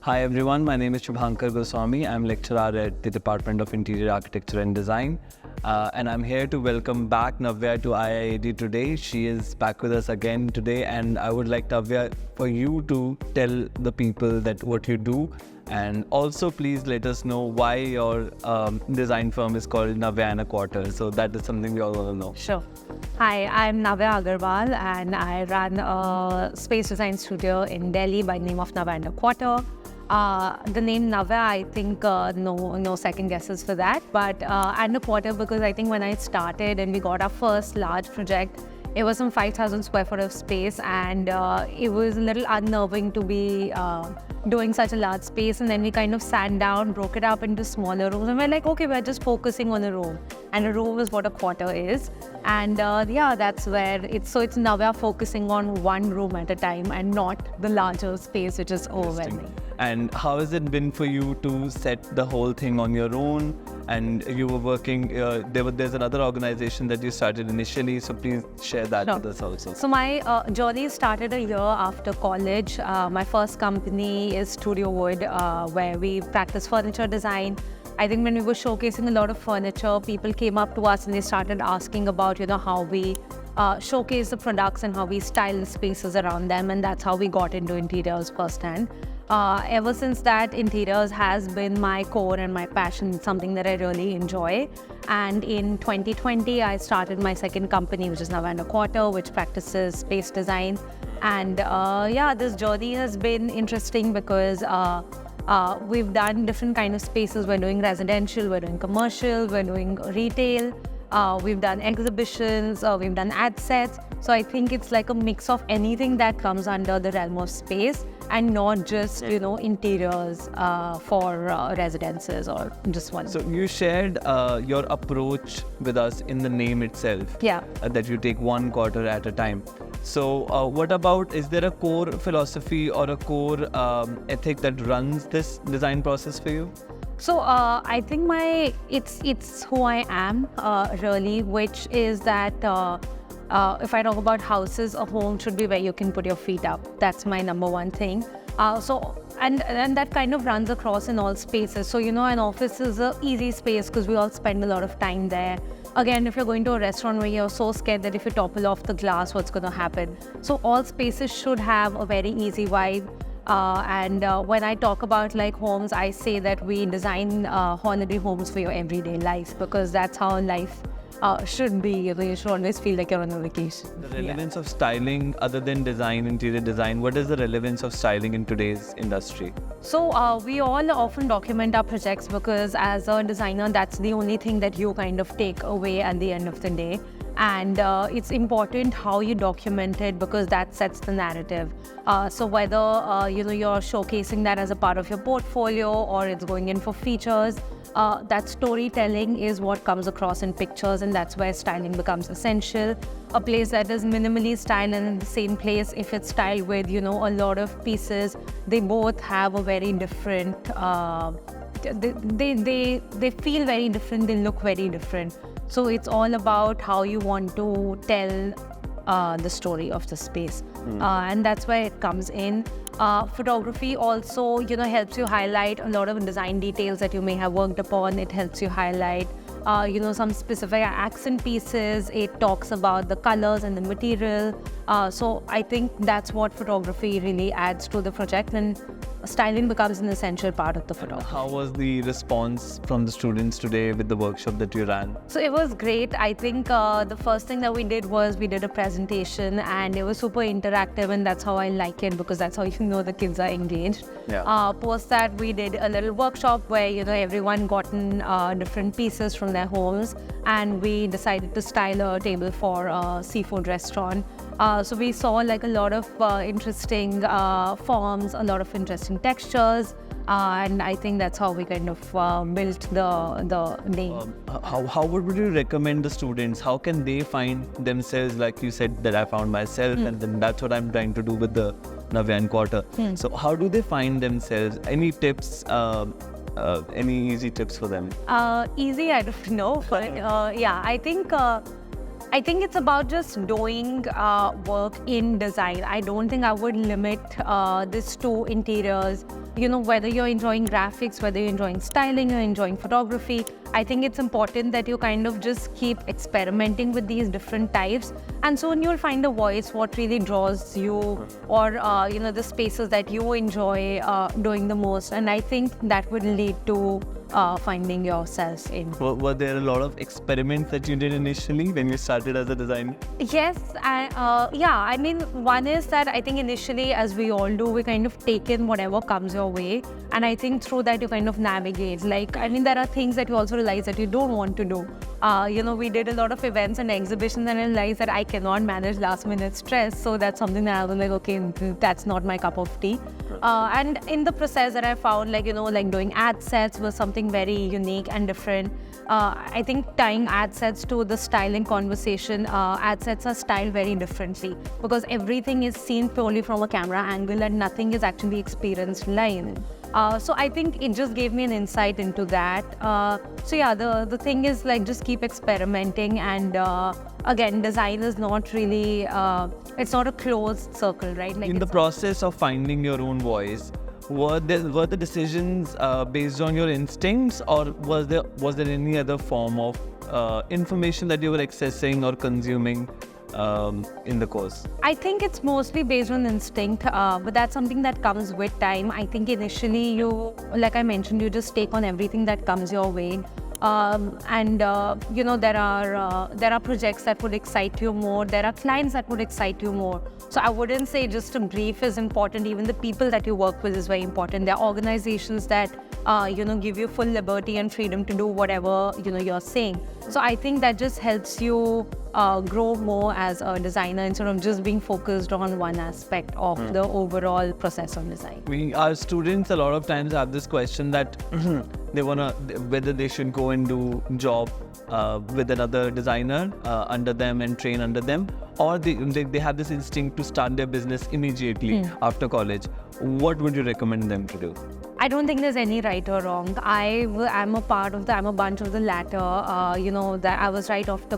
Hi everyone, my name is Shubhankar Goswami. I'm lecturer at the Department of Interior Architecture and Design. And I'm here to welcome back Navya to IIAD today. She is back with us again today, and I would like, Navya, for you to tell the people that what you do, and also please let us know why your design firm is called Navya and a Quarter. So that is something we all want to know. Sure. Hi, I'm Navya Agarwal and I run a space design studio in Delhi by the name of Navya and a Quarter. The name Navya, I think no second guesses for that, but and a quarter because I think when I started and we got our first large project, it was some 5,000 square foot of space, and it was a little unnerving to be doing such a large space. And then we kind of sat down, broke it up into smaller rooms, and we're like, okay, we're just focusing on a room, and a room is what a quarter is. And yeah, that's where it's Navya focusing on one room at a time and not the larger space, which is overwhelming. And how has it been for you to set the whole thing on your own? And you were working, there's another organization that you started initially, so please share that with us also. So my journey started a year after college. My first company is Studio Wood, where we practice furniture design. I think when we were showcasing a lot of furniture, people came up to us and they started asking about, how we showcase the products and how we style the spaces around them, and that's how we got into interiors firsthand. Ever since that, interiors has been my core and my passion, something that I really enjoy. And in 2020, I started my second company, which is Navya and a Quarter, which practices space design. And yeah, this journey has been interesting because we've done different kind of spaces. We're doing residential, we're doing commercial, we're doing retail. We've done exhibitions, we've done ad sets. So I think it's like a mix of anything that comes under the realm of space, and not just, interiors for residences or just one. So you shared your approach with us in the name itself. Yeah. That you take one quarter at a time. So what about, is there a core philosophy or a core ethic that runs this design process for you? So I think it's who I am really, which is that if I talk about houses, a home should be where you can put your feet up. That's my number one thing. And that kind of runs across in all spaces. So an office is an easy space because we all spend a lot of time there. Again, if you're going to a restaurant where you're so scared that if you topple off the glass, what's going to happen? So all spaces should have a very easy vibe. And when I talk about like homes, I say that we design holiday homes for your everyday life, because that's how life should be. You should always feel like you're on a vacation. The relevance of styling, other than design, interior design, what is the relevance of styling in today's industry? So we all often document our projects because as a designer, that's the only thing that you kind of take away at the end of the day. And it's important how you document it, because that sets the narrative. So whether you're showcasing that as a part of your portfolio or it's going in for features, that storytelling is what comes across in pictures, and that's where styling becomes essential. A place that is minimally styled and in the same place, if it's styled with a lot of pieces, they both have a very different. They feel very different. They look very different. So it's all about how you want to tell the story of the space, and that's where it comes in. Photography also, helps you highlight a lot of design details that you may have worked upon. It helps you highlight, some specific accent pieces. It talks about the colors and the material. So I think that's what photography really adds to the project, and styling becomes an essential part of the photography. How was the response from the students today with the workshop that you ran? So it was great. I think the first thing that we did was we did a presentation, and it was super interactive, and that's how I like it, because that's how you know the kids are engaged. Yeah. Post that, we did a little workshop where everyone gotten different pieces from their homes, and we decided to style a table for a seafood restaurant. So we saw like a lot of interesting forms, a lot of interesting textures, and I think that's how we kind of built the name. How would you recommend the students? How can they find themselves, like you said that I found myself, and then that's what I'm trying to do with the Navya and Quarter. So how do they find themselves? Any tips? Any easy tips for them? Easy, I don't know, but yeah, I think I think it's about just doing work in design. I don't think I would limit this to interiors. You know, whether you're enjoying graphics, whether you're enjoying styling, you're enjoying photography, I think it's important that you kind of just keep experimenting with these different types. And soon you'll find a voice, what really draws you, or, you know, the spaces that you enjoy doing the most. And I think that would lead to finding yourself in. Were there a lot of experiments that you did initially when you started as a designer? Yes, yeah, I mean, one is that I think initially, as we all do, we kind of take in whatever comes your way. And I think through that, you kind of navigate. Like, I mean, there are things that you also realize that you don't want to do. You know, we did a lot of events and exhibitions and I realized that I cannot manage last minute stress. So that's something that I was like, okay, that's not my cup of tea. And in the process that I found, like, you know, like doing ad sets was something very unique and different. I think tying ad sets to the styling conversation, ad sets are styled very differently because everything is seen purely from a camera angle and nothing is actually experienced live. So I think it just gave me an insight into that. So yeah, the thing is like just keep experimenting and again, design is not really, it's not a closed circle, right? Like In the process of finding your own voice, were the decisions based on your instincts, or was there any other form of information that you were accessing or consuming in the course? I think it's mostly based on instinct, but that's something that comes with time. I think initially you, like I mentioned, you just take on everything that comes your way. You know, there are projects that would excite you more. There are clients that would excite you more. So I wouldn't say just a brief is important. Even the people that you work with is very important. There are organizations that you know, give you full liberty and freedom to do whatever, you know, you're saying. So I think that just helps you grow more as a designer instead of just being focused on one aspect of the overall process of design. Our students a lot of times have this question that they wanna whether they should go and do job with another designer under them and train under them, or they have this instinct to start their business immediately after college. What would you recommend them to do? I don't think there's any right or wrong. I'm a bunch of the latter. You know, that I was right out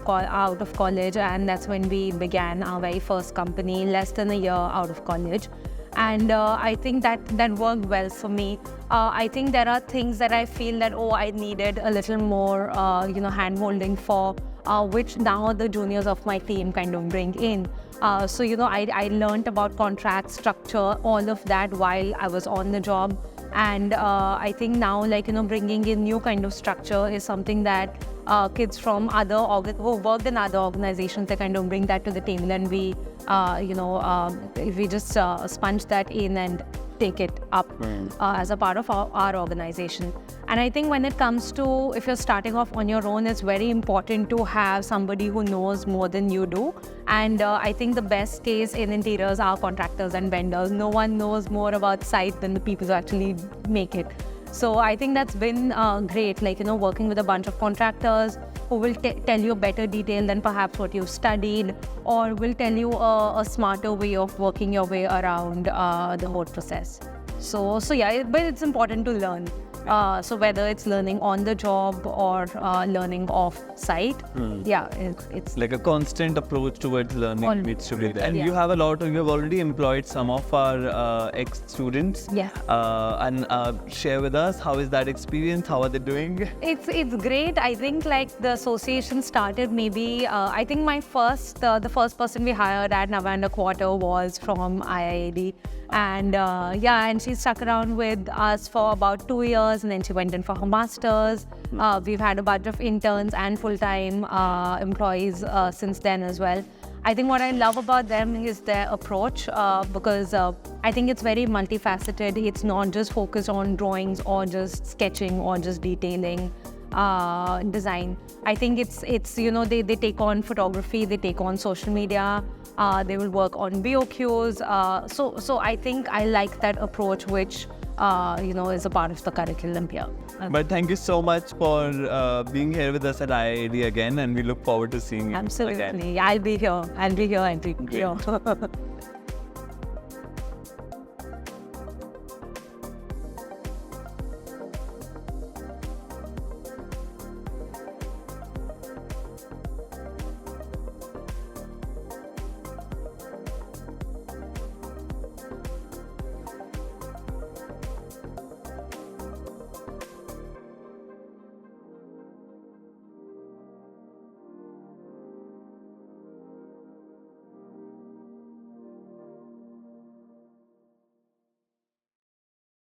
of college, and that's when we began our very first company, less than a year out of college. And I think that worked well for me. I think there are things that I feel that, I needed a little more, you know, hand-holding for, which now the juniors of my team kind of bring in. So, you know, I learned about contract structure, all of that while I was on the job. And I think now, like, you know, bringing in new kind of structure is something that kids from who worked in other organizations, they kind of bring that to the table, and we, you know, we just sponge that in and take it up as a part of our organization. And I think when it comes to, if you're starting off on your own, it's very important to have somebody who knows more than you do. And I think the best case in interiors are contractors and vendors. No one knows more about site than the people who actually make it. So I think that's been great, like, you know, working with a bunch of contractors who will tell you better detail than perhaps what you've studied, or will tell you a smarter way of working your way around the whole process. So yeah, but it's important to learn. So whether it's learning on the job or learning off site, yeah, it's like a constant approach towards learning needs to be there. And Yeah. you have already employed some of our ex-students. Yeah. And share with us, how is that experience? How are they doing? It's great. I think like the association started maybe, I think the first person we hired at Navanda Quarter was from IIAD. And and she stuck around with us for about 2 years, and then she went in for her master's. We've had a bunch of interns and full-time employees since then as well. I think what I love about them is their approach, because I think it's very multifaceted. It's not just focused on drawings or just sketching or just detailing design. I think it's you know, they take on photography, they take on social media, they will work on BOQs. So I think I like that approach, which you know, is a part of the curriculum here. But thank you so much for being here with us at IIAD again, and we look forward to seeing you again. Absolutely. I'll be here.